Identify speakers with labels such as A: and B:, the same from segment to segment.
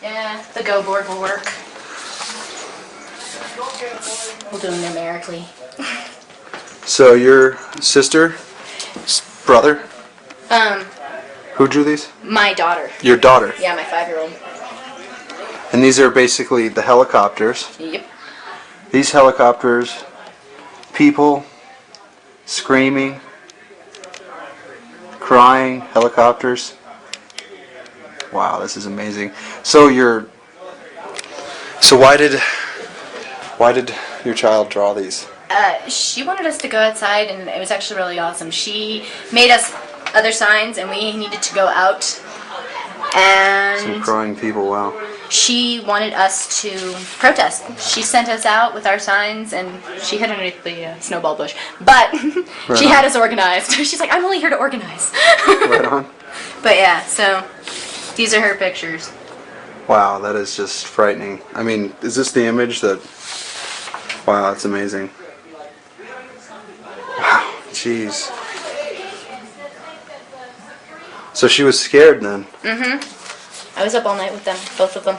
A: Yeah, the Go board will work. We'll do them numerically.
B: So your sister, brother?
A: Who
B: drew these?
A: My daughter.
B: Your daughter?
A: Yeah, my 5-year-old.
B: And these are basically the helicopters.
A: Yep.
B: These helicopters, people screaming, crying, helicopters. Wow, this is amazing. So why did your child draw these?
A: She wanted us to go outside, and it was actually really awesome. She made us other signs, and we needed to go out. And
B: Some crying people, wow.
A: she wanted us to protest. She sent us out with our signs, and she hid underneath the snowball bush. But
B: Right
A: she
B: on.
A: had us organized. She's like, I'm only here to organize.
B: Right on.
A: But yeah, so these are her pictures.
B: Wow, that is just frightening. I mean, is this the image that... Wow, that's amazing. Wow, jeez. So she was scared then?
A: Mm-hmm. I was up all night with them, both of them.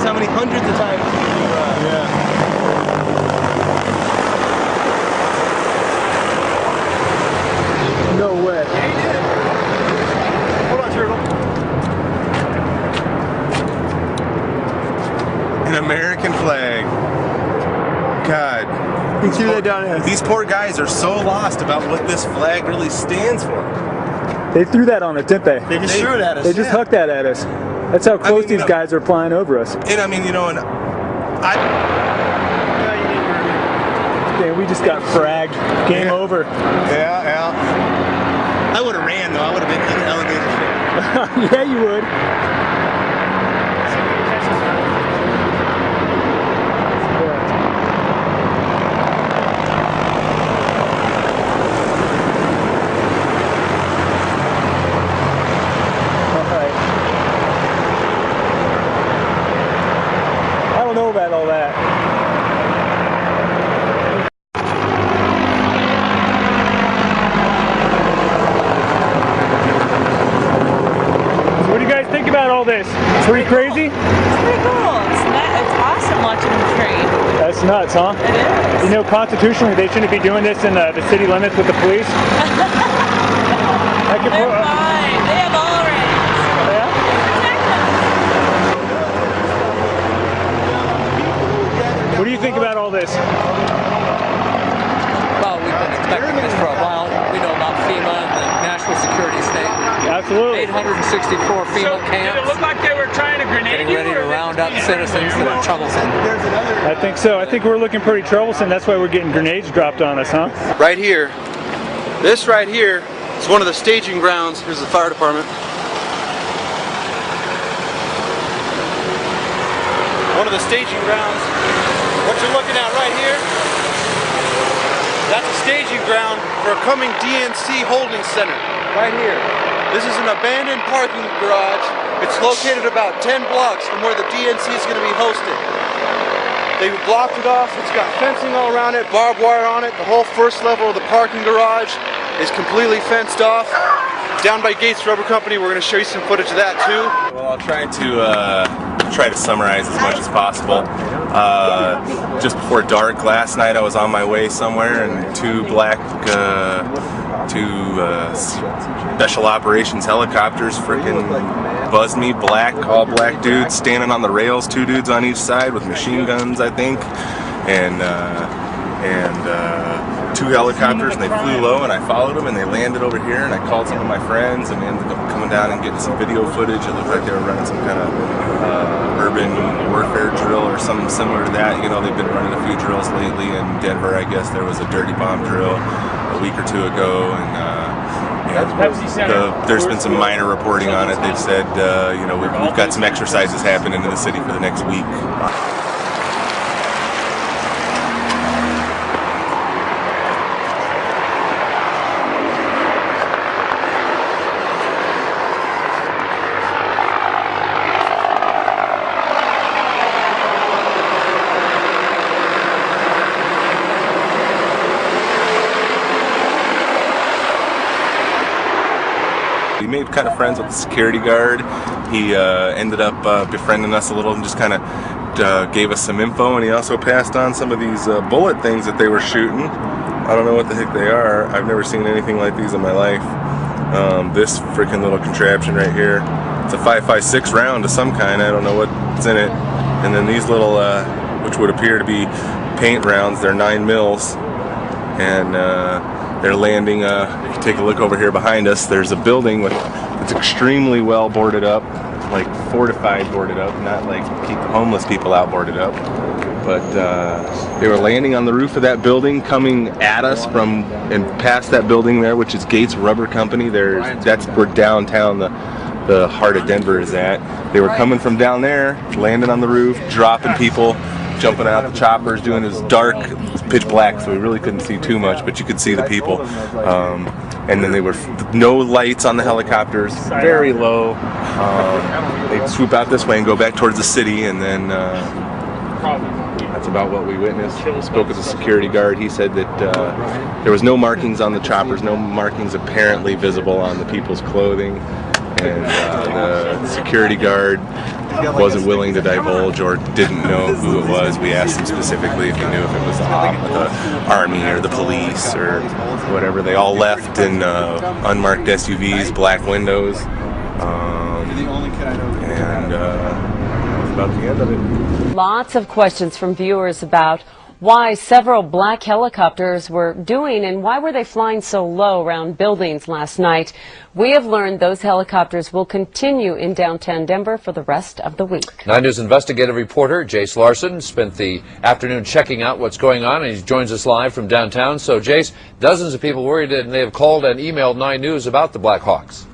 C: How many hundreds of times? Yeah. No way. Yeah, he did. Hold on, Turtle. An American flag. God. These poor guys are so lost about what this flag really stands for.
D: They threw that on us, didn't they?
C: They just threw it at us.
D: They just hucked that at us. That's how close these guys are flying over us.
C: And I mean, you know, and
D: Yeah, we just got fragged. Game over.
C: Yeah. I would have ran though. I would have been in the elevator shape.
D: Yeah, you would. Know about all that. So what do you guys think about all this? Pretty crazy?
E: It's pretty cool. It's awesome watching them train.
D: That's nuts, huh?
E: It is.
D: You know, constitutionally, they shouldn't be doing this in the city limits with the police.
E: They're fine. They have all rights.
D: Yeah?
E: Protect them.
D: What do you think about all this?
F: Well, we've been expecting this for a while. We know about FEMA and the national security state.
D: Absolutely.
F: 864 FEMA camps.
G: Did it look like they were trying to grenade
F: getting ready to round up citizens that are troublesome.
D: I think so. I think we're looking pretty troublesome. That's why we're getting grenades dropped on us, huh?
B: Right here. This right here is one of the staging grounds. Here's the fire department. One of the staging grounds. What you're looking at right here, that's a staging ground for a coming DNC holding center. Right here. This is an abandoned parking garage. It's located about 10 blocks from where the DNC is going to be hosted. They blocked it off. It's got fencing all around it, barbed wire on it. The whole first level of the parking garage is completely fenced off. Down by Gates Rubber Company, we're going to show you some footage of that too.
C: Well, I'll try to summarize as much as possible. Just before dark last night, I was on my way somewhere, and two special operations helicopters freaking buzzed me. All black dudes standing on the rails, two dudes on each side with machine guns, I think, and 2 helicopters, and they flew low, and I followed them, and they landed over here, and I called some of my friends, and we ended up coming down and getting some video footage. It looked like they were running some kind of urban warfare drill or something similar to that. You know, they've been running a few drills lately in Denver. I guess there was a dirty bomb drill a week or 2 ago, and there's been some minor reporting on it. They've said, you know, we've got some exercises happening in the city for the next week. We made kind of friends with the security guard. He ended up befriending us a little and just kind of gave us some info, and he also passed on some of these bullet things that they were shooting. I don't know what the heck they are. I've never seen anything like these in my life. This freaking little contraption right here, it's a 5.56 round of some kind. I don't know what's in it. And then these little, which would appear to be paint rounds, they're 9 mils. And they're landing, if you take a look over here behind us, there's a building that's extremely well boarded up, like fortified boarded up, not like keep the homeless people out boarded up. But they were landing on the roof of that building, coming at us from and past that building there, which is Gates Rubber Company. That's where downtown, the heart of Denver is at. They were coming from down there, landing on the roof, dropping people, jumping out the choppers, doing this dark, pitch black, so we really couldn't see too much, but you could see the people. And then they were no lights on the helicopters, very low. They'd swoop out this way and go back towards the city, and then that's about what we witnessed. We spoke with the security guard. He said that there was no markings on the choppers, no markings apparently visible on the people's clothing, and the security guard wasn't willing to divulge or didn't know who it was. We asked him specifically if he knew if it was the Army or the police or whatever. They all left in unmarked SUVs, black windows, and that was about the end of it.
H: Lots of questions from viewers about why several black helicopters were doing and why were they flying so low around buildings last night. We have learned those helicopters will continue in downtown Denver for the rest of the week.
I: 9 News investigative reporter Jace Larson spent the afternoon checking out what's going on, and he joins us live from downtown. So, Jace, dozens of people worried, and they have called and emailed 9 News about the Blackhawks.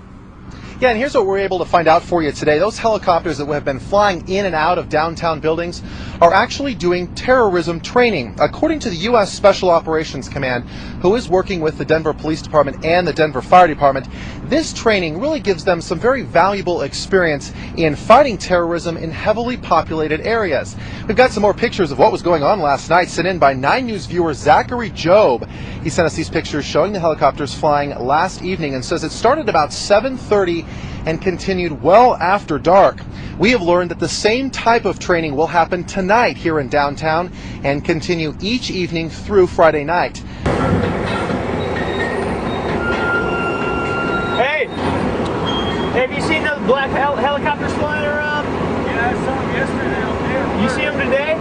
J: Yeah, and here's what we're able to find out for you today. Those helicopters that have been flying in and out of downtown buildings are actually doing terrorism training. According to the U.S. Special Operations Command, who is working with the Denver Police Department and the Denver Fire Department, this training really gives them some very valuable experience in fighting terrorism in heavily populated areas. We've got some more pictures of what was going on last night sent in by 9 News viewer Zachary Job. He sent us these pictures showing the helicopters flying last evening and says it started about 7:30 and continued well after dark. We have learned that the same type of training will happen tonight here in downtown and continue each evening through Friday night.
G: Hey, have you seen those black helicopters flying around?
K: Yeah, I saw them yesterday out there.
G: You see them today?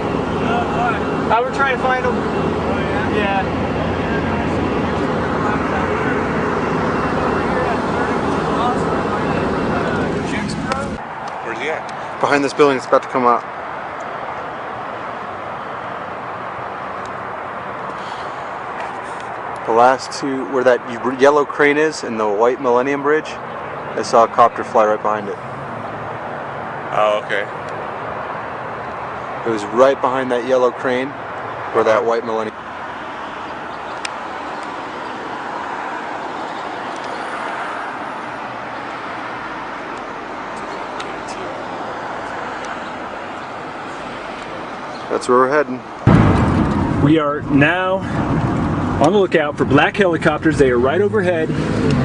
K: Why?
G: We're trying to find them.
K: Oh, yeah?
G: Yeah.
C: Where's he at?
B: Behind this building, it's about to come up. The last two, where that yellow crane is and the white Millennium Bridge, I saw a copter fly right behind it.
C: Oh, okay.
B: It was right behind that yellow crane where that white Millennium. That's where we're heading.
D: We are now on the lookout for black helicopters. They are right overhead.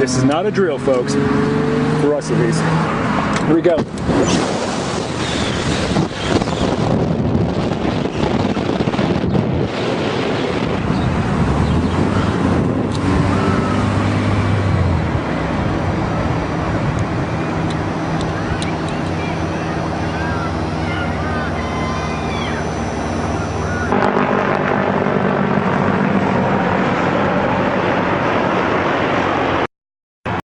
D: This is not a drill, folks. For us at least. Here we go.